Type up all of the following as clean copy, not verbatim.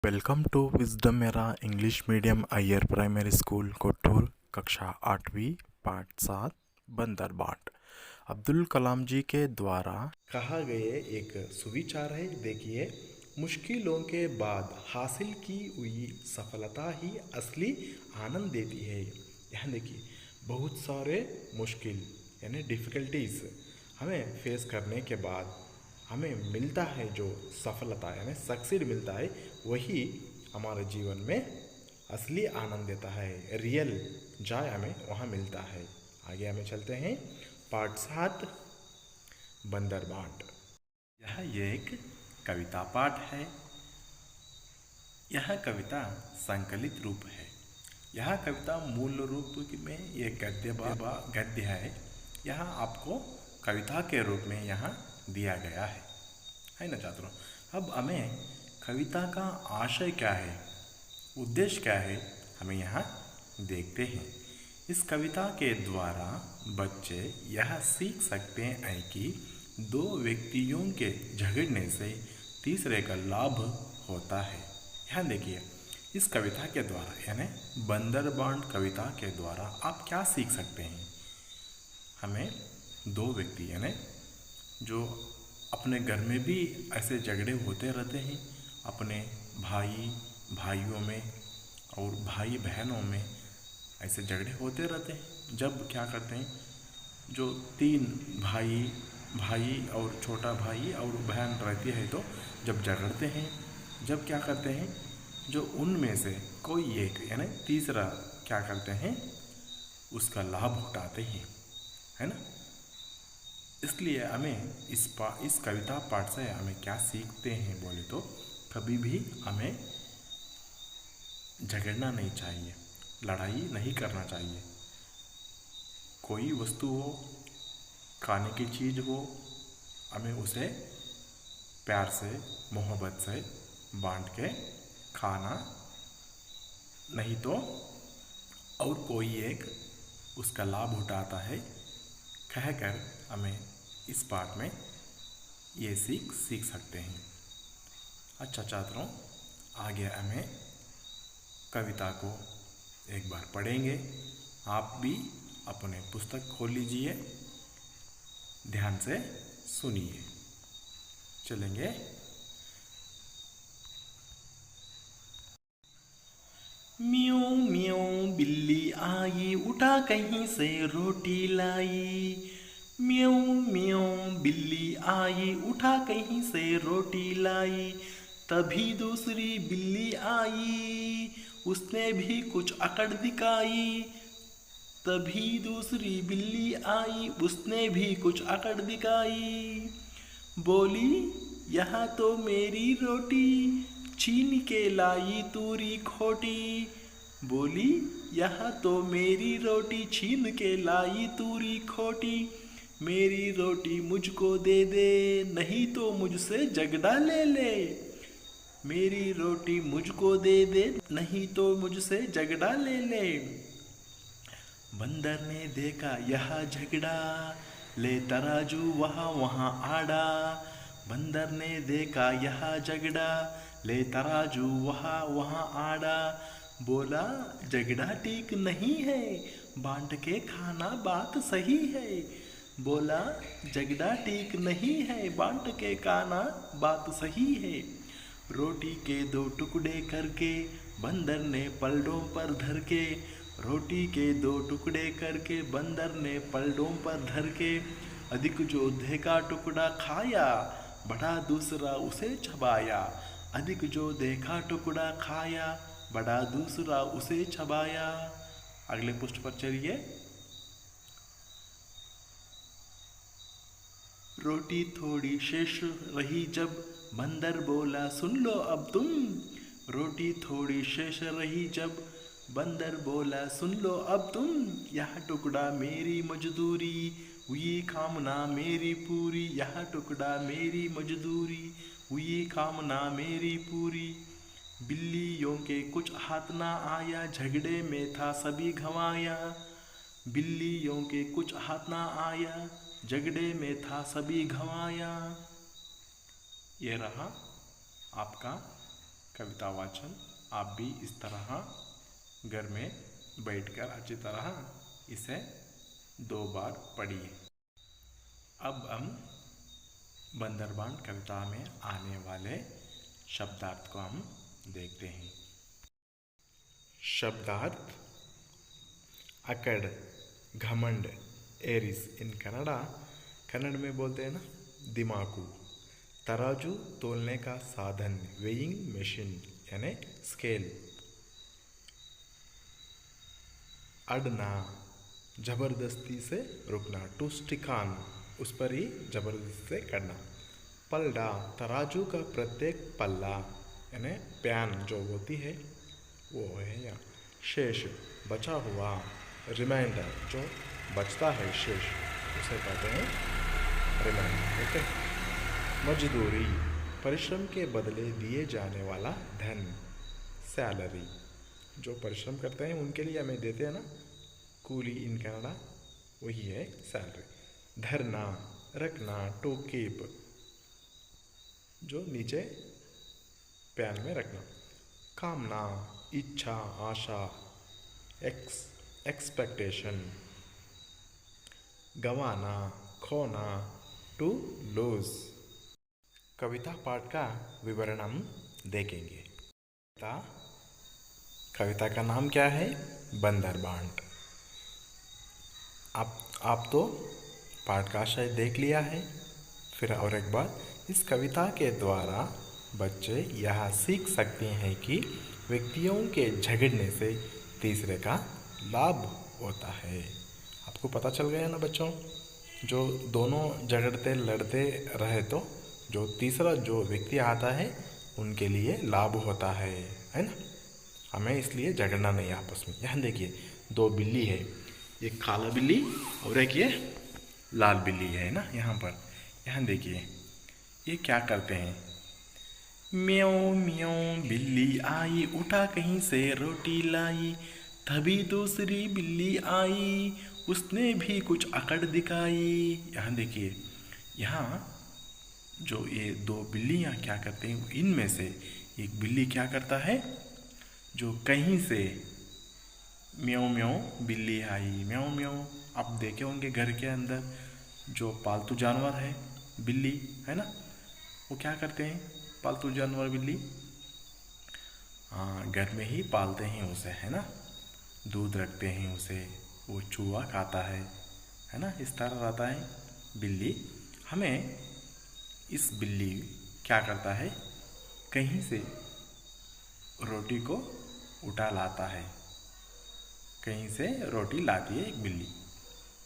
Welcome to wisdom मेरा English medium higher primary school Kottur कक्षा 8वीं पाठ 7 बंदर बाट। अब्दुल कलाम जी के द्वारा कहा गए एक सुविचार है। देखिए, मुश्किलों के बाद हासिल की हुई सफलता ही असली आनंद देती है। यहाँ देखिए, बहुत सारे मुश्किल यानी डिफ़िकल्टीज हमें फेस करने के बाद हमें मिलता है जो सफलता यानी सक्सीड मिलता है, वही हमारे जीवन में असली आनंद देता है। रियल जॉय हमें वहाँ मिलता है। आगे हमें चलते हैं। पार्ट 7 बंदर बाट। यह एक कविता पाठ है। यह कविता संकलित रूप है। यह कविता मूल रूप में एक गद्य है। यह आपको कविता के रूप में यहाँ दिया गया है ना छात्रों। अब हमें कविता का आशय क्या है, उद्देश्य क्या है, हमें यहाँ देखते हैं। इस कविता के द्वारा बच्चे यह सीख सकते हैं कि दो व्यक्तियों के झगड़ने से तीसरे का लाभ होता है। यहाँ देखिए, इस कविता के द्वारा यानी बंदरबांट कविता के द्वारा आप क्या सीख सकते हैं। हमें दो व्यक्ति यानी जो अपने घर में भी ऐसे झगड़े होते रहते हैं, अपने भाइयों में और भाई बहनों में ऐसे झगड़े होते रहते हैं। जब क्या करते हैं, जो तीन भाई और छोटा भाई और बहन रहती है, तो जब झगड़ते हैं, जब क्या करते हैं, जो उनमें से कोई एक यानी तीसरा क्या करते हैं, उसका लाभ उठाते हैं, है ना। इसलिए हमें इस कविता पाठ से हमें क्या सीखते हैं बोले तो, कभी भी हमें झगड़ना नहीं चाहिए, लड़ाई नहीं करना चाहिए। कोई वस्तु हो, खाने की चीज़ हो, हमें उसे प्यार से मोहब्बत से बांट के खाना, नहीं तो और कोई एक उसका लाभ उठाता है कहकर हमें इस पाठ में ये सीख सकते हैं। अच्छा छात्रों, आगे हमें कविता को एक बार पढ़ेंगे। आप भी अपने पुस्तक खोल लीजिए, ध्यान से सुनिए। चलेंगे। म्याऊं म्याऊं बिल्ली आई, उठा कहीं से रोटी लाई। म्याऊं म्याऊं बिल्ली आई, उठा कहीं से रोटी लाई। तभी दूसरी बिल्ली आई, उसने भी कुछ अकड़ दिखाई। तभी दूसरी बिल्ली आई, उसने भी कुछ अकड़ दिखाई। बोली, यहाँ तो मेरी रोटी छीन के लाई तूरी खोटी। बोली, यहाँ तो मेरी रोटी छीन के लाई तूरी खोटी। मेरी रोटी मुझको दे दे, नहीं तो मुझसे झगड़ा ले ले। मेरी रोटी मुझको दे दे, नहीं तो मुझसे झगड़ा ले ले। बंदर ने देखा यह झगड़ा, ले तराजू वहाँ वहाँ आड़ा। बंदर ने देखा यह झगड़ा, ले तराजू वहाँ वहाँ आड़ा। बोला, झगड़ा ठीक नहीं है, बांट के खाना बात सही है। बोला, झगड़ा ठीक नहीं है, बांट के खाना बात सही है। रोटी के दो टुकड़े करके बंदर ने पलड़ों पर धर के। रोटी के दो टुकड़े करके बंदर ने पलड़ों पर धर के। अधिक जो देखा टुकड़ा खाया, बड़ा दूसरा उसे चबाया। अधिक जो देखा टुकड़ा खाया, बड़ा दूसरा उसे चबाया। अगले पृष्ठ पर चलिए। रोटी थोड़ी शेष रही जब, बंदर बोला सुन लो अब तुम। रोटी थोड़ी शेष रही जब, बंदर बोला सुन लो अब तुम। यह टुकड़ा मेरी मजदूरी, हुई कामना मेरी पूरी। यह टुकड़ा मेरी मजदूरी, हुई कामना मेरी पूरी। बिल्लियों के कुछ हाथ ना आया, झगड़े में था सभी घवाया। बिल्लियों के कुछ हाथ ना आया, झगड़े में था सभी घवाया। ये रहा आपका कविता वाचन आप भी इस तरह घर में बैठकर अच्छी तरह इसे 2 बार पढ़िए। अब हम बंदरबांट कविता में आने वाले शब्दार्थ को हम देखते हैं। शब्दार्थ अकड़, घमंड, एरिस इन कन्नड़ में बोलते हैं ना दिमाकू। तराजू तोलने का साधन, वेइंग मशीन यानी स्केल। अड़ना जबरदस्ती से रुकना, टू स्टिक ऑन उस पर ही जबरदस्ती से करना। पलड़ा तराजू का प्रत्येक पल्ला यानी प्यान जो होती है वो है यहाँ। शेष बचा हुआ, रिमाइंडर जो बचता है शेष उसे कहते हैं रिमाइंडर। ओके। मजदूरी परिश्रम के बदले दिए जाने वाला धन, सैलरी। जो परिश्रम करते हैं उनके लिए हमें देते हैं ना कूली इन कन्नड़ा, वही है सैलरी। धरना रखना, टू कीप जो नीचे पैन में रखना। कामना इच्छा, आशा, एक्सपेक्टेशन। गंवाना खोना, टू लूज। कविता पाठ का विवरण हम देखेंगे। कविता का नाम क्या है? बंदरबांट। आप तो पाठ का आशय देख लिया है। फिर और एक बार, इस कविता के द्वारा बच्चे यह सीख सकते हैं कि व्यक्तियों के झगड़ने से तीसरे का लाभ होता है। आपको पता चल गया ना बच्चों, जो दोनों झगड़ते लड़ते रहे तो जो तीसरा जो व्यक्ति आता है उनके लिए लाभ होता है ना। हमें इसलिए झगड़ना नहीं आपस में। यहाँ देखिए 2 बिल्ली है, एक काला बिल्ली और एक ये लाल बिल्ली है ना। यहाँ देखिए ये क्या करते हैं। म्याऊं म्याऊं बिल्ली आई, उठा कहीं से रोटी लाई। तभी दूसरी बिल्ली आई, उसने भी कुछ अकड़ दिखाई। यहाँ देखिए, यहाँ जो ये 2 बिल्लियाँ क्या करते हैं, इनमें से एक बिल्ली क्या करता है, जो कहीं से म्याऊं म्याऊं बिल्ली आई, म्याऊं म्याऊं। आप देखे होंगे घर के अंदर जो पालतू जानवर है बिल्ली है ना, वो क्या करते हैं पालतू जानवर बिल्ली, हाँ घर में ही पालते हैं उसे है ना, दूध रखते हैं उसे, वो चूहा खाता है ना, इस तरह रहता है बिल्ली। हमें इस बिल्ली क्या करता है, कहीं से रोटी को उठा लाता है, कहीं से रोटी लाती है एक बिल्ली।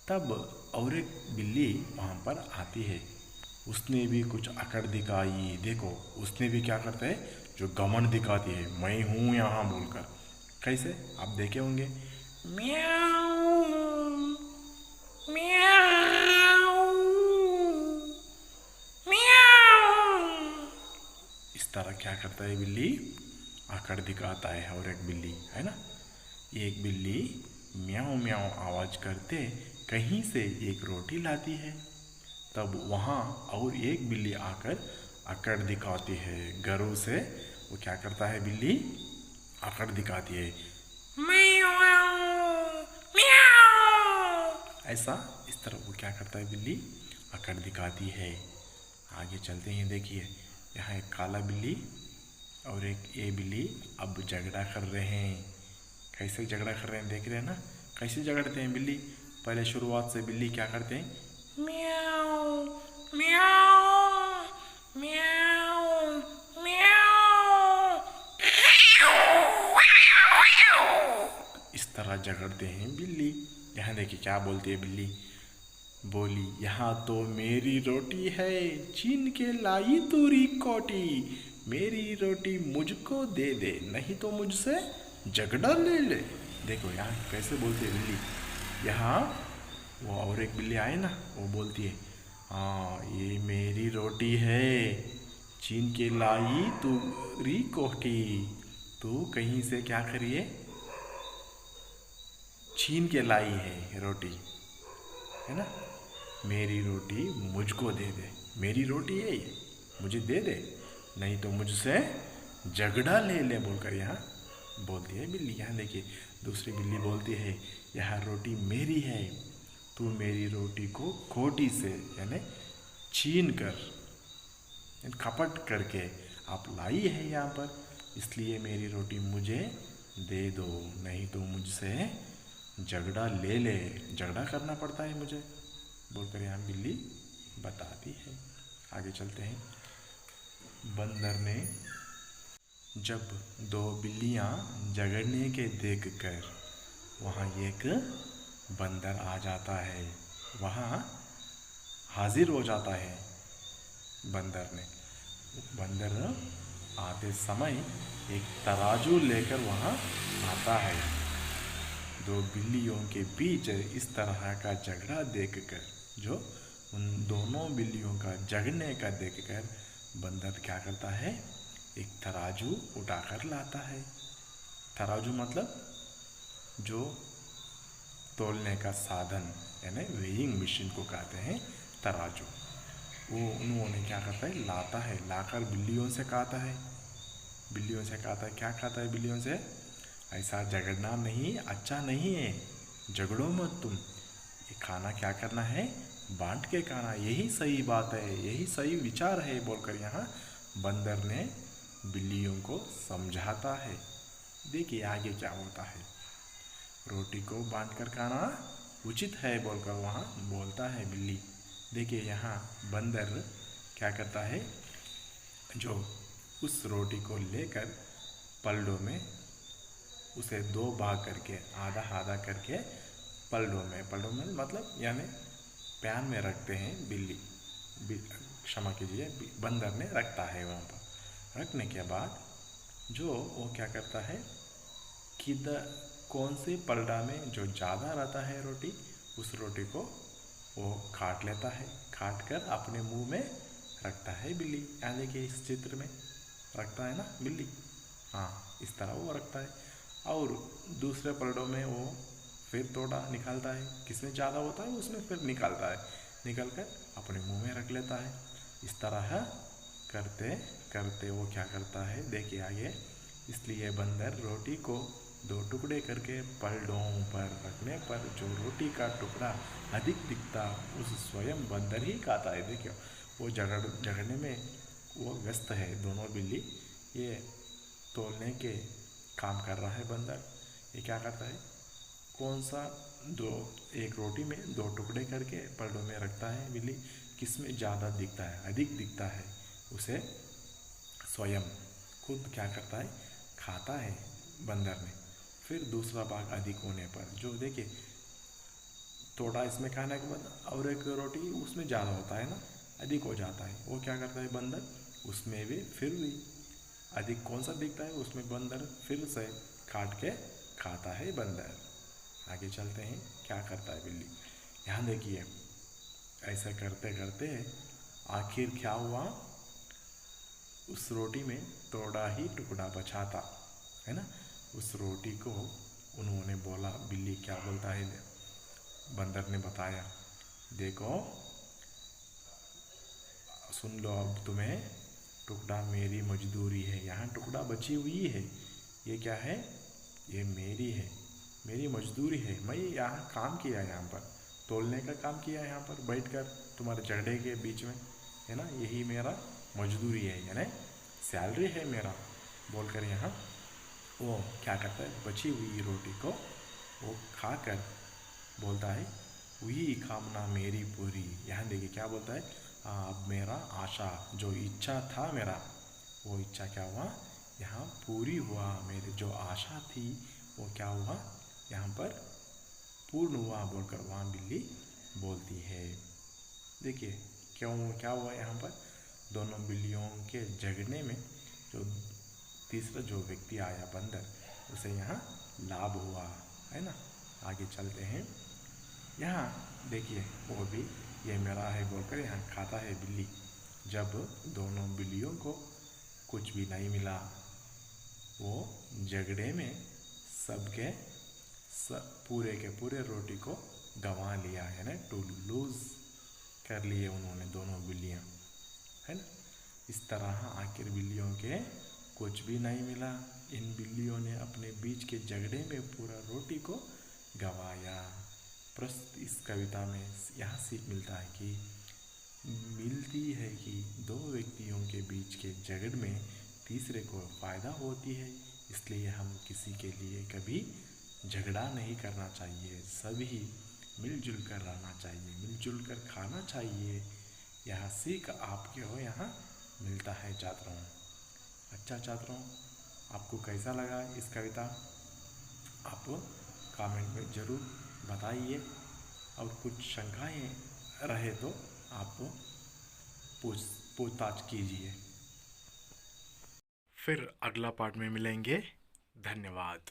तब और एक बिल्ली वहाँ पर आती है, उसने भी कुछ अकड़ दिखाई। देखो उसने भी क्या करता है, जो घमंड दिखाती है, मैं हूँ यहाँ बोलकर। कैसे आप देखे होंगे, म्याऊं म्याऊं म्याऊं, इस तरह क्या करता है बिल्ली, अकड़ दिखाता है। और एक बिल्ली है ना, एक बिल्ली म्याऊं म्याऊं आवाज करते कहीं से एक रोटी लाती है। तब वहाँ और एक बिल्ली आकर अकड़ दिखाती है, घरों से वो क्या करता है बिल्ली, अकड़ दिखाती है, ऐसा इस तरह वो क्या करता है बिल्ली, अकड़ दिखाती है। आगे चलते हैं, देखिए यहाँ एक काला बिल्ली और एक ये बिल्ली अब झगड़ा कर रहे हैं। कैसे झगड़ा कर रहे हैं देख रहे हैं ना, कैसे झगड़ते हैं बिल्ली। पहले शुरुआत से बिल्ली क्या करते हैं, म्याऊं म्याऊं म्याऊं म्याऊं, इस तरह झगड़ते हैं बिल्ली। यहाँ देखिए क्या बोलती है बिल्ली, बोली यहाँ तो मेरी रोटी है, छीन के लाई तूरी कोटी। मेरी रोटी मुझको दे दे, नहीं तो मुझसे झगड़ा ले ले। देखो यहाँ कैसे बोलती है बिल्ली। यहाँ वो और एक बिल्ली आए ना, वो बोलती है, हाँ ये मेरी रोटी है, छीन के लाई तूरी कोटी। तू कहीं से क्या करिए, छीन के लाई है रोटी है ना। मेरी रोटी मुझको दे दे, मेरी रोटी है ये, मुझे दे दे, नहीं तो मुझसे झगड़ा ले ले बोलकर यहाँ बोलती है बिल्ली। यहाँ देखिए दूसरी बिल्ली बोलती है यह रोटी मेरी है, तू मेरी रोटी को खोटी से यानी छीन कर कपट करके आप लाई है यहाँ पर, इसलिए मेरी रोटी मुझे दे दो, नहीं तो मुझसे झगड़ा ले ले, झगड़ा करना पड़ता है मुझे बोलकर यहाँ बिल्ली बताती है। आगे चलते हैं। बंदर ने जब दो बिल्लियाँ झगड़ने के देखकर वहाँ एक बंदर आ जाता है, वहाँ हाजिर हो जाता है बंदर आते समय एक तराजू लेकर वहाँ आता है। दो बिल्लियों के बीच इस तरह का झगड़ा देखकर, जो उन दोनों बिल्लियों का झगड़ने का देखकर बंदर क्या करता है, एक तराजू उठाकर लाता है। तराजू मतलब जो तोलने का साधन यानी वेइंग मशीन को कहते हैं तराजू। वो उन्होंने क्या करता है, लाता है, लाकर बिल्लियों से कहता है, क्या कहता है बिल्लियों से, ऐसा झगड़ना नहीं, अच्छा नहीं है, झगड़ो मत तुम, ये खाना क्या करना है, बांट के खाना, यही सही बात है, यही सही विचार है बोलकर यहाँ बंदर ने बिल्लियों को समझाता है। देखिए आगे क्या होता है। रोटी को बांट कर खाना उचित है बोलकर वहाँ बोलता है बिल्ली। देखिए यहाँ बंदर क्या करता है, जो उस रोटी को लेकर पलड़ों में उसे दो भाग करके आधा आधा करके पलड़ों में मतलब यानी पैन में रखते हैं बिल्ली, क्षमा कीजिए, बंदर ने रखता है। वहाँ पर रखने के बाद जो वो क्या करता है, कौन से पलड़ा में जो ज़्यादा रहता है रोटी, उस रोटी को वो काट लेता है, काट कर अपने मुंह में रखता है बिल्ली। यहाँ देखिए इस चित्र में रखता है ना बिल्ली, हाँ इस तरह वो रखता है। और दूसरे पलड़ों में वो फिर थोड़ा निकालता है, किसमें ज़्यादा होता है उसमें फिर निकालता है, निकल कर अपने मुंह में रख लेता है। इस तरह करते करते वो क्या करता है, देखिए आगे। इसलिए बंदर रोटी को दो टुकड़े करके पलड़ों पर रखने पर जो रोटी का टुकड़ा अधिक दिखता उस स्वयं बंदर ही खाता है। देखिए वो झगड़ने में वो व्यस्त है, दोनों बिल्ली ये तोलने के काम कर रहा है। बंदर ये क्या करता है, कौन सा दो एक रोटी में दो टुकड़े करके पलड़ों में रखता है बिल्ली, किसमें ज़्यादा दिखता है, अधिक दिखता है, उसे स्वयं खुद क्या करता है, खाता है बंदर ने। फिर दूसरा भाग अधिक होने पर जो देखिए थोड़ा इसमें खाने के बाद और एक रोटी उसमें ज़्यादा होता है ना, अधिक हो जाता है, वो क्या करता है बंदर, उसमें भी फिर भी अधिक कौन सा दिखता है उसमें बंदर फिर से काट के खाता है बंदर। आगे चलते हैं क्या करता है बिल्ली। यहाँ देखिए ऐसा करते करते आखिर क्या हुआ, उस रोटी में थोड़ा ही टुकड़ा बचा था, है ना। उस रोटी को उन्होंने बोला, बिल्ली क्या बोलता है, बंदर ने बताया, देखो सुन लो, अब तुम्हें टुकड़ा मेरी मजदूरी है, यहाँ टुकड़ा बची हुई है, ये क्या है, ये मेरी है, मेरी मजदूरी है, मैं यहाँ काम किया, यहाँ पर तोलने का काम किया, यहाँ पर बैठकर तुम्हारे झगड़े के बीच में, है ना, यही मेरा मजदूरी है, यानी सैलरी है मेरा बोलकर यहाँ वो क्या करता है, बची हुई रोटी को वो खाकर बोलता है, वही कामना मेरी पूरी। यहाँ देखिए क्या बोलता है, अब मेरा आशा जो इच्छा था मेरा, वो इच्छा क्या हुआ, यहाँ पूरी हुआ, मेरी जो आशा थी वो क्या हुआ, यहाँ पर पूर्ण हुआ बोलकर वहाँ बिल्ली बोलती है। देखिए क्यों क्या हुआ, यहाँ पर दोनों बिल्लियों के झगड़ने में जो तीसरा जो व्यक्ति आया बंदर, उसे यहाँ लाभ हुआ, है ना। आगे चलते हैं। यहाँ देखिए वो भी ये मेरा है बोलकर यहाँ खाता है बिल्ली। जब दोनों बिल्लियों को कुछ भी नहीं मिला, वो झगड़े में सबके पूरे के पूरे रोटी को गंवा लिया, है ना, टू लूज कर लिए उन्होंने दोनों बिल्लियाँ, है ना। इस तरह आखिर बिल्लियों के कुछ भी नहीं मिला। इन बिल्लियों ने अपने बीच के झगड़े में पूरा रोटी को गंवाया। प्रस्तुत इस कविता में यह सीख मिलता है कि मिलती है कि दो व्यक्तियों के बीच के झगड़ में तीसरे को फ़ायदा होती है, इसलिए हम किसी के लिए कभी झगड़ा नहीं करना चाहिए। सभी मिलजुल कर रहना चाहिए, मिलजुल कर खाना चाहिए। यह सीख आपको यहाँ मिलता है छात्रों। अच्छा छात्रों, आपको कैसा लगा इस कविता? आप कमेंट में ज़रूर बताइए, और कुछ शंकाएँ रहे तो आप पूछताछ कीजिए। फिर अगला पार्ट में मिलेंगे। धन्यवाद।